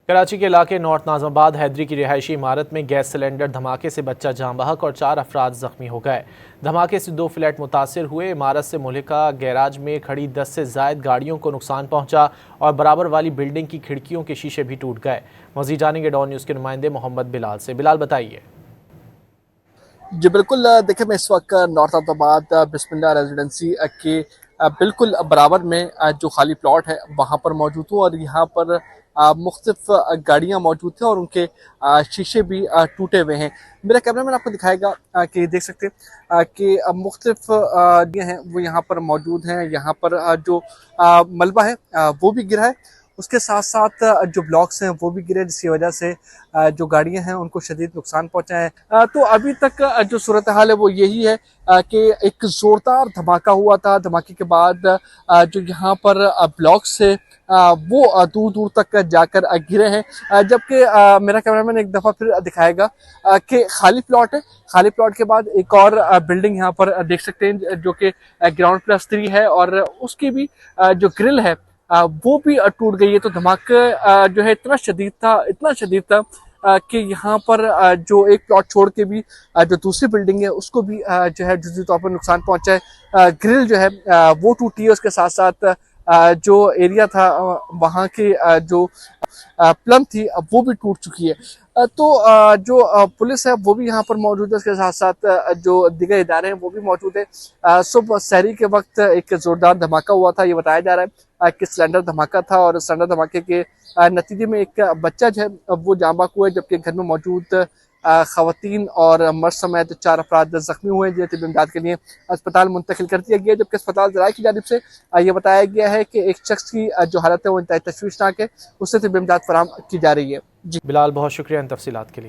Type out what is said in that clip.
कराची के इलाके नॉर्थ नाज़माबाद हैदरी की रिहायशी इमारत में गैस सिलेंडर धमाके से बच्चा जाँ बहक और 4 अफराद जख्मी हो गए। धमाके से 2 फ्लैट मुतासिर हुए। इमारत से मुल्हिका गैराज में खड़ी 10 से जायद गाड़ियों को नुकसान पहुंचा और बराबर वाली बिल्डिंग की खिड़कियों के शीशे भी टूट गए। मज़ीद जानेंगे डॉन न्यूज़ के नुमाइंदे मोहम्मद बिलाल से। बिलाल, बताइए। जी बिल्कुल, देखिए मैं इस वक्त नॉर्थ अहमदाबाद बिस्मिल्लाह रेजिडेंसी के बिल्कुल बराबर में जो खाली प्लॉट है वहाँ पर मौजूद हूँ और यहाँ पर मुख्तलिफ गाड़ियाँ मौजूद थे और उनके शीशे भी टूटे हुए हैं। मेरा कैमरामैन आपको दिखाएगा कि देख सकते हैं कि मुख्तलिफ ये हैं वो यहाँ पर मौजूद हैं। यहाँ पर जो मलबा है वो भी गिरा है, उसके साथ साथ जो ब्लॉक्स हैं वो भी गिरे, जिसकी वजह से जो गाड़ियां हैं उनको शदीद नुकसान पहुंचा है। तो अभी तक जो सूरत हाल है वो यही है कि एक ज़ोरदार धमाका हुआ था। धमाके के बाद जो यहाँ पर ब्लॉक्स है वो दूर दूर तक जाकर गिरे हैं, जबकि मेरा कैमरामैन एक दफ़ा फिर दिखाएगा कि खाली प्लॉट है। खाली प्लॉट के बाद एक और बिल्डिंग यहाँ पर देख सकते हैं जो कि ग्राउंड प्लस 3 है और उसकी भी जो ग्रिल है वो भी टूट गई है। तो धमाका जो है इतना शदीद था कि यहाँ पर जो एक प्लॉट छोड़ के भी जो दूसरी बिल्डिंग है उसको भी जो है जुज़वी तौर पर नुकसान पहुंचा है। ग्रिल जो है वो टूटी है, उसके साथ साथ जो एरिया था वहाँ की जो प्लम थी वो भी टूट चुकी है। तो जो पुलिस है वो भी यहाँ पर मौजूद है, उसके साथ साथ जो दीगर इदारे हैं वो भी मौजूद है। सुबह सहरी के वक्त एक जोरदार धमाका हुआ था। ये बताया जा रहा है कि सिलेंडर धमाका था और सिलेंडर धमाके के नतीजे में एक बच्चा जो है वो जाँ बहक हुआ है, जबकि घर में मौजूद खवातीन और मर्द समेत 4 अफराद जख्मी हुए, जिन्हें तिब्बी इमदाद के लिए अस्पताल मुंतकिल कर दिया गया, जबकि अस्पताल ज़राए की जानिब से ये बताया गया है कि एक शख्स की जो हालत है वो इंतहाई तशवीशनाक है, उससे तिब्बी इमदाद फराहम की जा रही है। जी बिलाल, बहुत शुक्रिया इन तफसीलात के लिए।